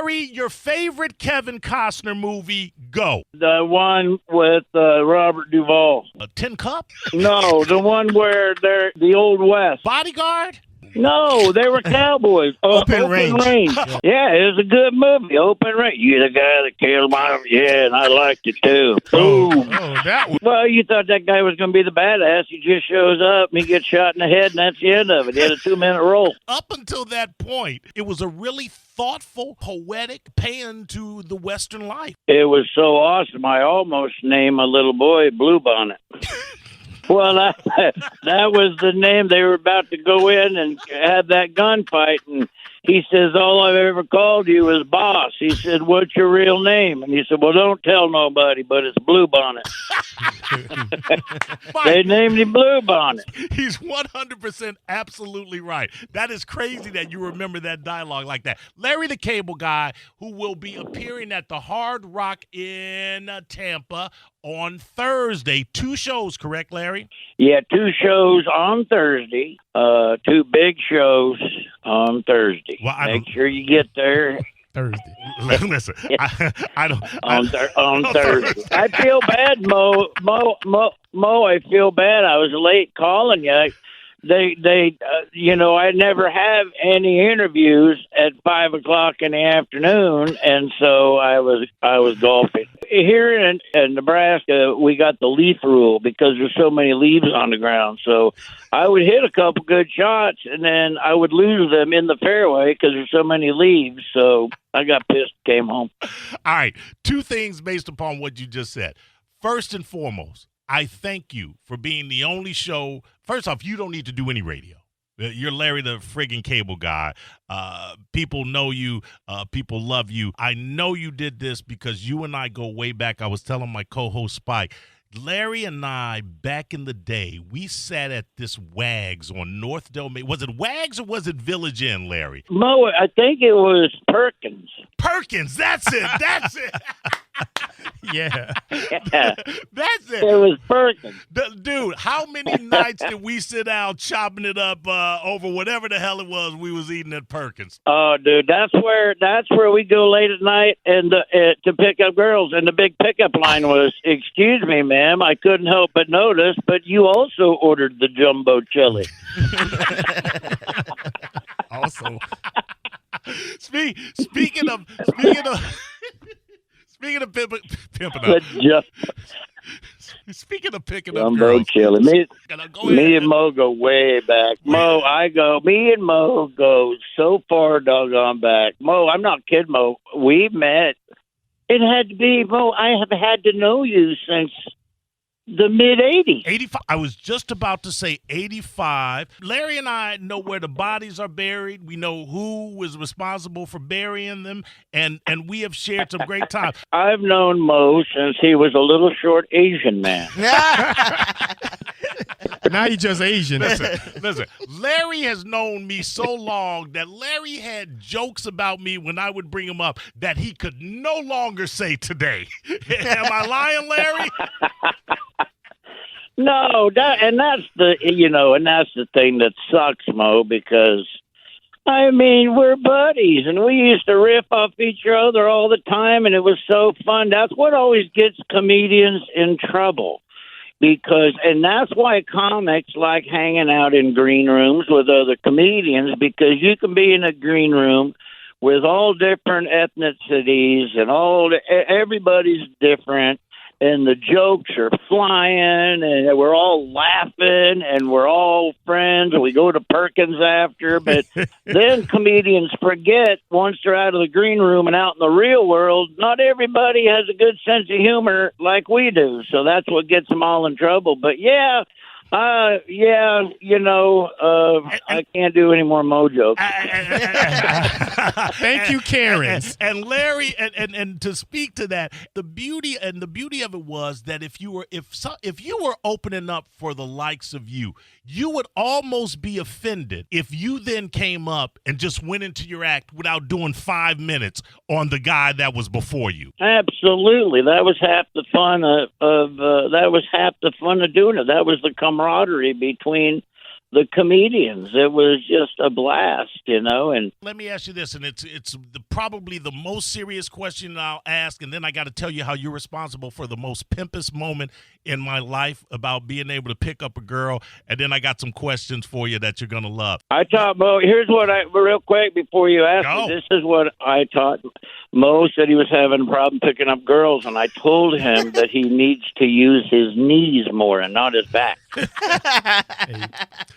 Larry, your favorite Kevin Costner movie, go. The one with Robert Duvall. Tin Cup? No, the one where they're the Old West. Bodyguard? No, they were cowboys. Open Range. Yeah, it was a good movie. Open Range. You're the guy that killed my... Yeah, and I liked it too. Boom. Oh, that one. Well, you thought that guy was going to be the badass. He just shows up and he gets shot in the head, and that's the end of it. He had a 2-minute role. Up until that point, it was a really thoughtful, poetic paean to the Western life. It was so awesome. I almost named my little boy Bluebonnet. Well, that was the name. They were about to go in and have that gunfight, and he says, all I've ever called you is boss. He said, what's your real name? And he said, well, don't tell nobody, but it's Bluebonnet. They named him Bluebonnet. He's 100% absolutely right. That is crazy that you remember that dialogue like that. Larry the Cable Guy, who will be appearing at the Hard Rock in Tampa on Thursday. 2 shows, correct, Larry? Yeah, 2 shows on Thursday, 2 big shows on Thursday. Well, Make sure you get there. Thursday. Listen, I don't. On Thursday. I feel bad, Mo. I feel bad. I was late calling you. I never have any interviews at 5:00 in the afternoon, and so I was golfing. Here in Nebraska, we got the leaf rule because there's so many leaves on the ground. So I would hit a couple good shots, and then I would lose them in the fairway because there's so many leaves. So I got pissed, came home. All right, 2 things based upon what you just said. First and foremost, I thank you for being the only show. First off, you don't need to do any radio. You're Larry the friggin' Cable Guy. People know you. People love you. I know you did this because you and I go way back. I was telling my co-host Spike, Larry and I, back in the day, we sat at this Wags on North Domain. Was it Wags or was it Village Inn, Larry? Mo, I think it was Perkins. Perkins, that's it. That's it. Yeah. Yeah. That's it. It was Perkins. Dude, how many nights did we sit down chopping it up over whatever the hell it was we was eating at Perkins? Oh, dude, that's where we go late at night and to pick up girls. And the big pickup line was, "Excuse me, ma'am, I couldn't help but notice, but you also ordered the jumbo chili." Also. Speaking of pimping up. Speaking of picking up Jumbo girls. chili. Me and Mo. Mo go way back. Me and Mo go so far doggone back. Mo, I'm not kidding, Mo. We met. It had to be, Mo, I have had to know you since the mid-'80s. 85. I was just about to say 85. Larry and I know where the bodies are buried. We know who was responsible for burying them, and we have shared some great times. I've known Mo since he was a little short Asian man. Now you just Asian. Listen, Larry has known me so long that Larry had jokes about me when I would bring him up that he could no longer say today. Am I lying, Larry? No, that's the thing that sucks, Mo, because I mean, we're buddies and we used to riff off each other all the time, and it was so fun. That's what always gets comedians in trouble. And that's why comics like hanging out in green rooms with other comedians, because you can be in a green room with all different ethnicities and everybody's different, and the jokes are flying, and we're all laughing, and we're all friends, and we go to Perkins after. But then comedians forget, once they're out of the green room and out in the real world, not everybody has a good sense of humor like we do. So that's what gets them all in trouble. But I can't do any more Mo jokes. Thank you, Karen. And Larry, and to speak to that, the beauty of it was that if you were opening up for the likes of you would almost be offended if you then came up and just went into your act without doing 5 minutes on the guy that was before you. Absolutely, that was half the fun of doing it. That was the camaraderie between the comedians. It was just a blast, and Let me ask you this, and it's probably the most serious question I'll ask, and then I got to tell you how you're responsible for the most pimpest moment in my life about being able to pick up a girl, and then I got some questions for you that you're going to love. I taught Mo. Here's what real quick before you ask Go. me. This is what I taught Mo. Said he was having a problem picking up girls, and I told him that he needs to use his knees more and not his back.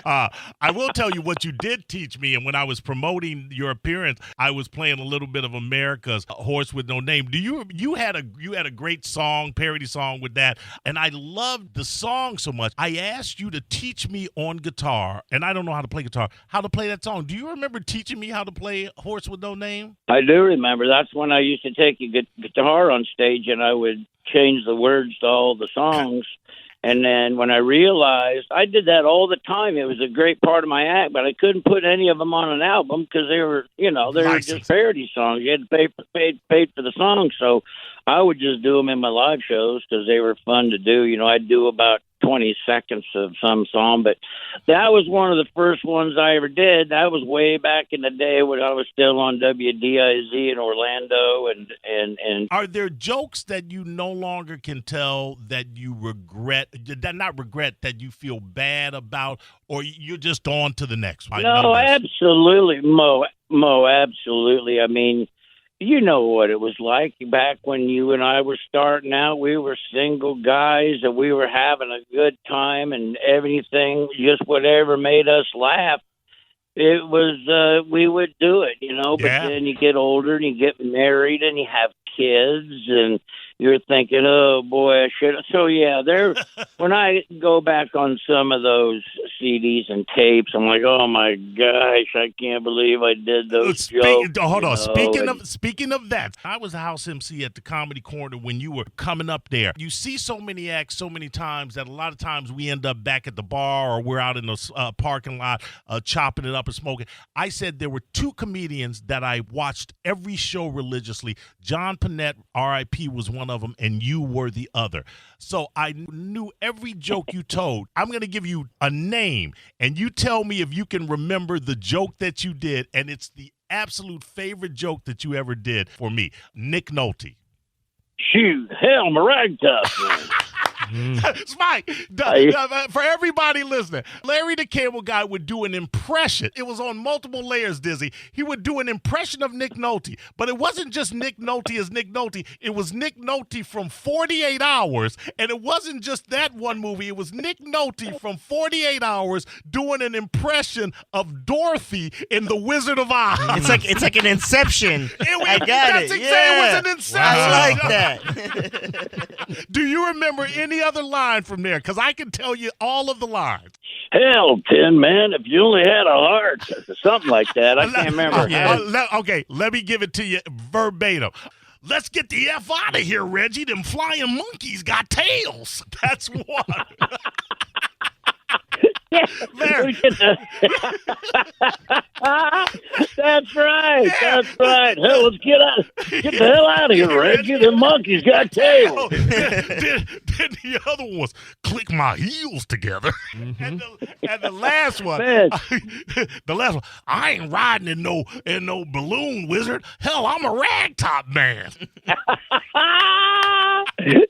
I will tell you what you did teach me, and when I was promoting your appearance, I was playing a little bit of America's Horse with No Name. You had a great song, parody song with that, and I loved the song so much. I asked you to teach me on guitar, and I don't know how to play guitar, how to play that song. Do you remember teaching me how to play Horse with No Name? I do remember. That's when I used to take a guitar on stage, and I would change the words to all the songs. And then when I realized, I did that all the time. It was a great part of my act, but I couldn't put any of them on an album because they were just parody songs. You had to pay for the songs, so I would just do them in my live shows because they were fun to do. I'd do about 20 seconds of some song, but that was one of the first ones I ever did. That was way back in the day when I was still on WDIZ in Orlando. And Are there jokes that you no longer can tell that you regret, that you feel bad about, or you're just on to the next one? No, absolutely, Mo, absolutely. I mean, you know what it was like back when you and I were starting out. We were single guys and we were having a good time and everything, just whatever made us laugh. It was, we would do it, but then you get older and you get married and you have kids and you're thinking, oh boy, I should. So yeah, when I go back on some of those CDs and tapes, I'm like, oh my gosh, I can't believe I did those jokes. Hold on. Speaking of that, I was a house MC at the Comedy Corner when you were coming up there. You see so many acts so many times that a lot of times we end up back at the bar or we're out in the parking lot chopping it up and smoking. I said there were two comedians that I watched every show religiously. John Panette, R.I.P., was one of them, and you were the other. So I knew every joke you told. I'm going to give you a name, and you tell me if you can remember the joke that you did, and it's the absolute favorite joke that you ever did for me. Nick Nolte. Shoot, hell, my ragtop. Spike, for everybody listening, Larry the Cable Guy would do an impression. It was on multiple layers, Dizzy. He would do an impression of Nick Nolte, but it wasn't just Nick Nolte as Nick Nolte. It was Nick Nolte from 48 Hours, and it wasn't just that one movie. It was Nick Nolte from 48 Hours doing an impression of Dorothy in The Wizard of Oz. It's like an Inception. I got it. It was an Inception. I like that. Do you remember any other line from there? Because I can tell you all of the lines. Hell, Tin Man, if you only had a heart. Something like that. I can't remember. Okay, let me give it to you verbatim. Let's get the F out of here, Reggie. Them flying monkeys got tails. That's one. Larry. That's right. That's right. Hell, let's get the hell out of here, Reggie. The monkeys got tails. Then the other one was click my heels together. And the last one, I ain't riding in no balloon, wizard. Hell, I'm a ragtop man.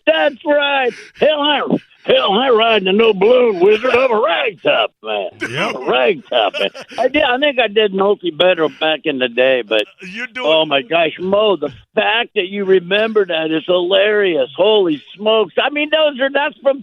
That's right. Hell, I ride in no balloon, wizard. I'm a ragtop man. Yep. A ragtop man. I think I did Nolte better back in the day, but oh my gosh, Mo, the fact that you remember that is hilarious. Holy smokes. I mean, that's from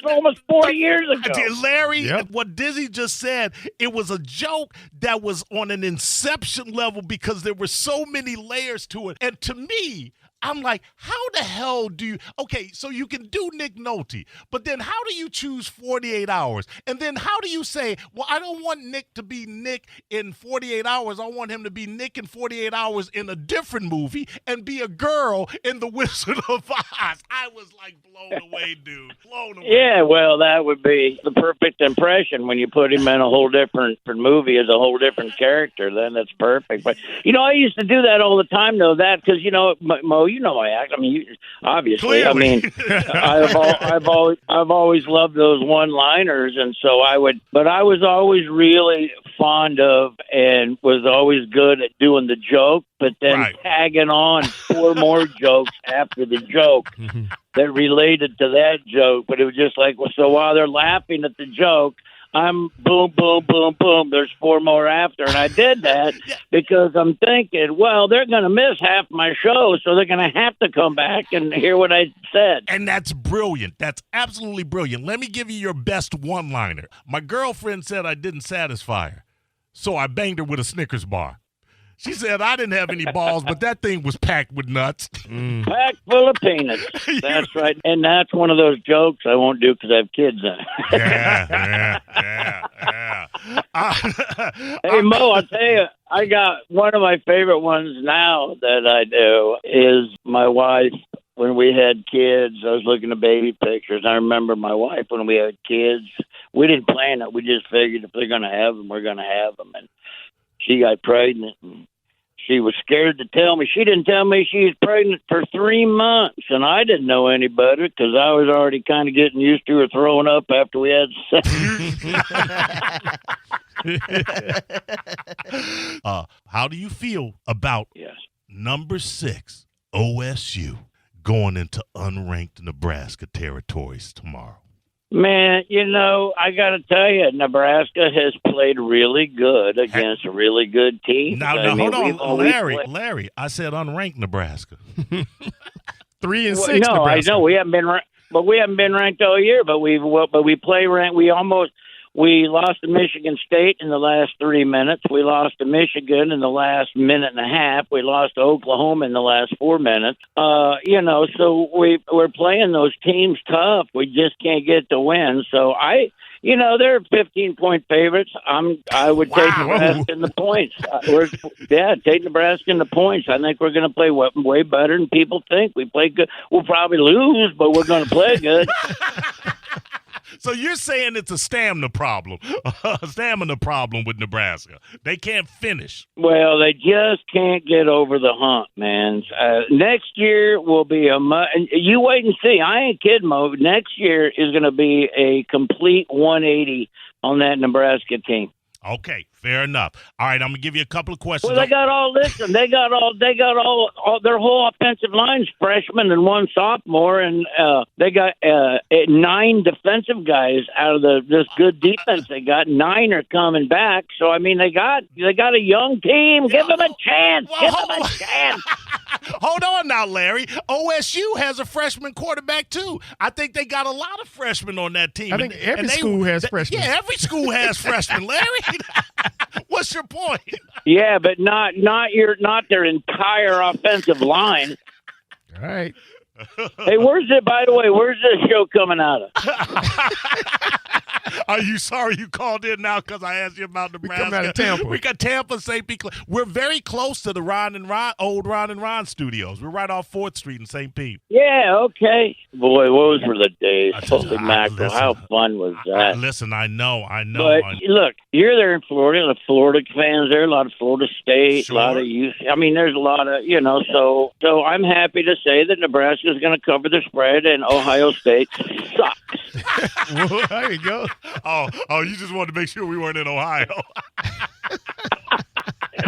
almost 40 years ago. Larry, what Dizzy just said, it was a joke that was on an Inception level because there were so many layers to it. And to me, I'm like, how the hell do you... Okay, so you can do Nick Nolte, but then how do you choose 48 Hours? And then how do you say, well, I don't want Nick to be Nick in 48 Hours. I want him to be Nick in 48 Hours in a different movie and be a girl in The Wizard of Oz. I was like blown away, dude. Blown away. Yeah, well, that would be the perfect impression when you put him in a whole different movie as a whole different character. Then that's perfect. But, I used to do that all the time, though, because, Mo, I act. I mean, obviously. I Clearly. mean, I've always loved those one-liners, and so but I was always really fond of and was always good at doing the joke, but then Right. tagging on 4 more jokes after the joke that related to that joke. But it was just like, well, so while they're laughing at the joke, I'm boom, boom, boom, boom. There's 4 more after. And I did that because I'm thinking, well, they're going to miss half my show, so they're going to have to come back and hear what I said. And that's brilliant. That's absolutely brilliant. Let me give you your best one-liner. My girlfriend said I didn't satisfy her, so I banged her with a Snickers bar. She said I didn't have any balls, but that thing was packed with nuts. Packed full of peanuts. That's right. And that's one of those jokes I won't do because I have kids on. Yeah. Hey, Mo, I'll tell you, I got one of my favorite ones now that I do is my wife. When we had kids, I was looking at baby pictures. I remember my wife when we had kids. We didn't plan it. We just figured if they're going to have them, we're going to have them. And she got pregnant, and she was scared to tell me. She didn't tell me she was pregnant for 3 months, and I didn't know any better because I was already kind of getting used to her throwing up after we had sex. How do you feel about Yes. number 6, OSU, going into unranked Nebraska territories tomorrow? Man, I got to tell you, Nebraska has played really good against a really good team. Now, hold on, Larry. I said unranked Nebraska. 3 and 6. No, Nebraska. I know we haven't been ranked all year. But we play ranked. We lost to Michigan State in the last 3 minutes. We lost to Michigan in the last minute and a half. We lost to Oklahoma in the last 4 minutes. So we're playing those teams tough. We just can't get the win. So they're 15-point favorites. I would take Nebraska in the points. Take Nebraska in the points. I think we're going to play way better than people think. We play good. We'll probably lose, but we're going to play good. So you're saying it's a stamina problem with Nebraska. They can't finish. Well, they just can't get over the hump, man. Next year will be you wait and see. I ain't kidding, Mo. Next year is going to be a complete 180 on that Nebraska team. Okay, fair enough. All right, I'm gonna give you a couple of questions. Well, they got all their whole offensive line's freshmen and 1 sophomore, and they got 9 defensive guys out of this good defense. They got 9 are coming back. So I mean, they got a young team. Give them a chance. Give them a chance. Hold on now, Larry. OSU has a freshman quarterback too. I think they got a lot of freshmen on that team. I think every school has freshmen. Yeah, every school has freshmen, Larry. What's your point? Yeah, but not their entire offensive line. All right. Hey, by the way, where's this show coming out of? Are you sorry you called in now because I asked you about Nebraska? We come out of Tampa. We got Tampa, St. Pete. We're very close to the old Ron and Ron studios. We're right off 4th Street in St. Pete. Yeah, okay. Boy, those were the days. Listen, Holy mackerel, how fun was that? Listen, I know. But look, you're there in Florida. The Florida fans there, a lot of Florida State, Sure. a lot of youth. I mean, there's a lot of, so I'm happy to say that Nebraska is going to cover the spread and Ohio State sucks. Well, there you go. Oh, you just wanted to make sure we weren't in Ohio.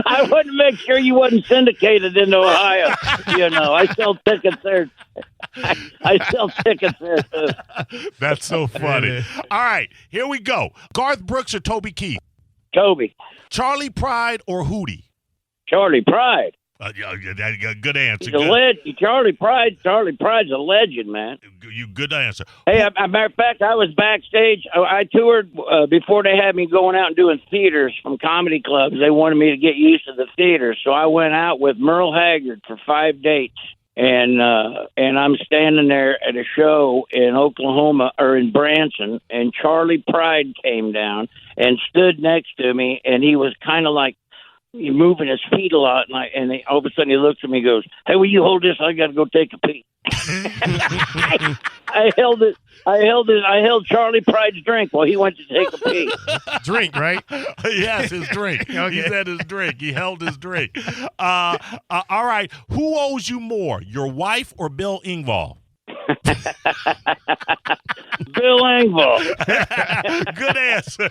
I wanted to make sure you wasn't syndicated in Ohio. I sell tickets there. I sell tickets there, too. That's so funny. All right, here we go. Garth Brooks or Toby Keith? Toby. Charlie Pride or Hootie? Charlie Pride. Good answer. He's a legend. Charlie Pride's a legend, man. Good answer. Hey, as a matter of fact, I was backstage. I toured before they had me going out and doing theaters from comedy clubs. They wanted me to get used to the theater, so I went out with Merle Haggard for 5 dates. And I'm standing there at a show in Oklahoma or in Branson, and Charlie Pride came down and stood next to me, and he was kind of like he's moving his feet a lot, and all of a sudden he looks at me and goes, "Hey, will you hold this? I got to go take a pee." I held it. I held Charlie Pride's drink while he went to take a pee. Drink, right? Yes, his drink. Okay. He said his drink. He held his drink. All right. Who owes you more, your wife or Bill Engvall? Bill Engvall. Good answer.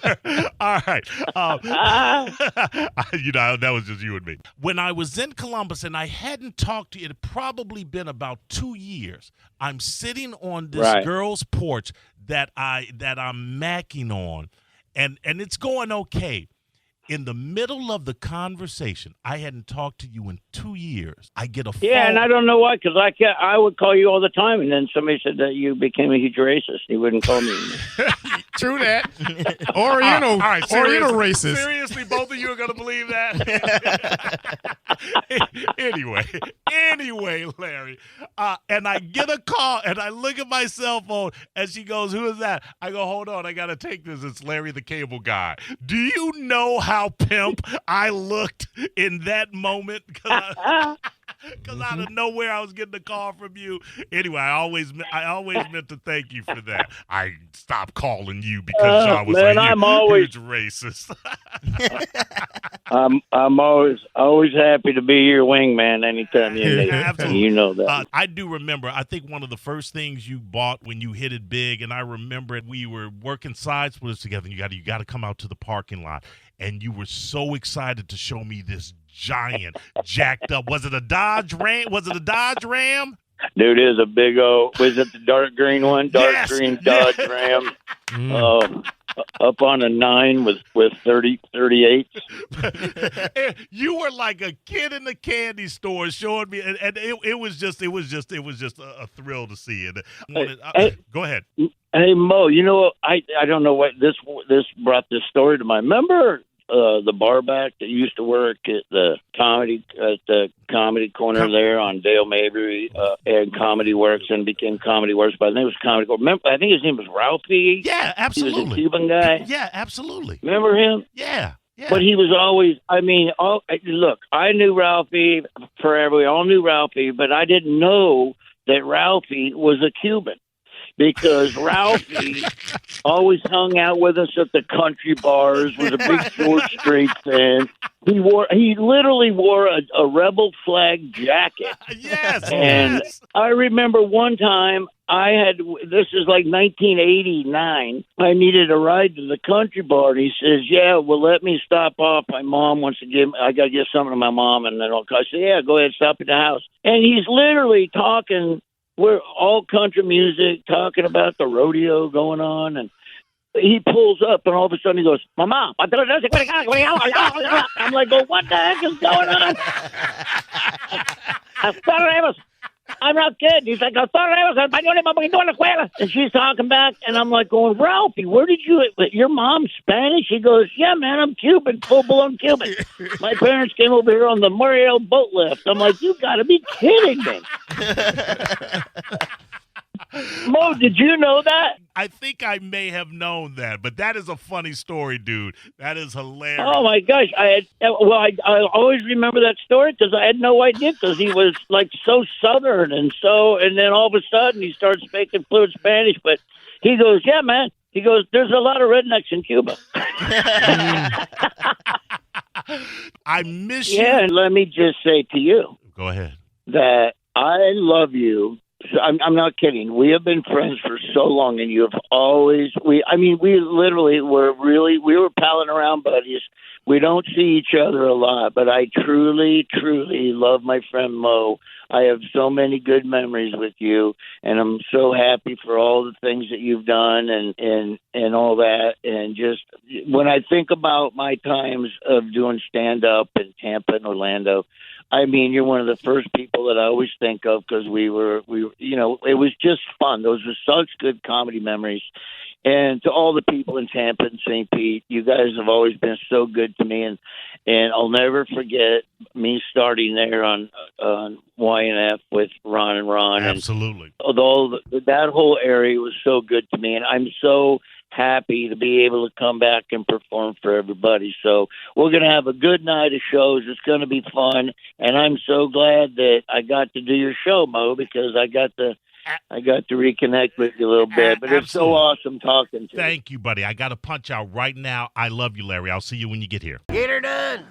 All right. That was just you and me. When I was in Columbus and I hadn't talked to you, it had probably been about 2 years. I'm sitting on this Right. girl's porch that I'm macking on, and it's going okay. In the middle of the conversation, I hadn't talked to you in 2 years. I get a phone. Yeah, and I don't know why, because I would call you all the time, and then somebody said that you became a huge racist. You wouldn't call me. True that. Oriental, All right, Oriental seriously, racist. Seriously, both of you are going to believe that? Anyway, Larry. And I get a call, and I look at my cell phone, and she goes, "Who is that?" I go, "Hold on, I got to take this. It's Larry the Cable Guy." Do you know how pimp I looked in that moment? Because out of nowhere I was getting a call from you. Anyway, I always meant to thank you for that. I stopped calling you because I was man, I'm always- huge racist. I'm always happy to be your wingman anytime you need it. Absolutely. You know that. I do remember, I think one of the first things you bought when you hit it big, and I remember it, we were working side splitters together, and you got to come out to the parking lot, and you were so excited to show me this giant, jacked up. Was it a Dodge Ram? Dude, it is a big old. Was it the dark green one? Dark Yes. green Dodge Ram. Up on a 9 with 38. You were like a kid in the candy store showing me, and it was just a thrill to see it. Go ahead. Hey Mo, you know I don't know what this brought this story to mind. Remember the barback that used to work at the comedy corner there on Dale Mabry and Comedy Works and became Comedy Works. But I think it was Comedy Corner. Remember, I think his name was Ralphie. Yeah, absolutely. He was a Cuban guy. Yeah, absolutely. Remember him? Yeah. But he was always, look, I knew Ralphie forever. We all knew Ralphie, but I didn't know that Ralphie was a Cuban because Ralphie always hung out with us at the country bars, was a big George Strait fan. He literally wore a rebel flag jacket. Yes. And yes. I remember one time this is like 1989. I needed a ride to the country bar, and he says, "Yeah, well, let me stop off. My mom wants to I got to give something to my mom, and then I said, "Yeah, go ahead, stop at the house." And he's literally talking. We're all country music, talking about the rodeo going on, and he pulls up, and all of a sudden he goes, "Mama!" I'm like, "Well, what the heck is going on?" I'm not kidding. He's like, and she's talking back, and I'm like going, "Ralphie, where did your mom's Spanish?" He goes, "Yeah, man, I'm Cuban, full-blown Cuban. My parents came over here on the Muriel boat lift." I'm like, "You got to be kidding me." Mo, did you know that? I think I may have known that, but that is a funny story, dude. That is hilarious. Oh my gosh! I always remember that story because I had no idea because he was like so Southern and then all of a sudden he started speaking fluent Spanish. But he goes, "Yeah, man." He goes, "There's a lot of rednecks in Cuba." I miss you. Yeah, and let me just say to you Go ahead. that I love you. I'm not kidding. We have been friends for so long, and you have always. We literally we were palling around buddies. We don't see each other a lot, but I truly, truly love my friend Mo. I have so many good memories with you, and I'm so happy for all the things that you've done and all that. And just when I think about my times of doing stand up in Tampa and Orlando, I mean, you're one of the first people that I always think of because we were, it was just fun. Those were such good comedy memories. And to all the people in Tampa and St. Pete, you guys have always been so good to me. And I'll never forget me starting there on YNF with Ron and Ron. Absolutely. And although that whole area was so good to me, and I'm so happy to be able to come back and perform for everybody. So we're going to have a good night of shows. It's going to be fun, and I'm so glad that I got to do your show, Mo, because I got to reconnect with you a little bit. But it's so awesome talking to you. Thank you, buddy. I got to punch out right now. I love you, Larry. I'll see you when you get here. Get her done.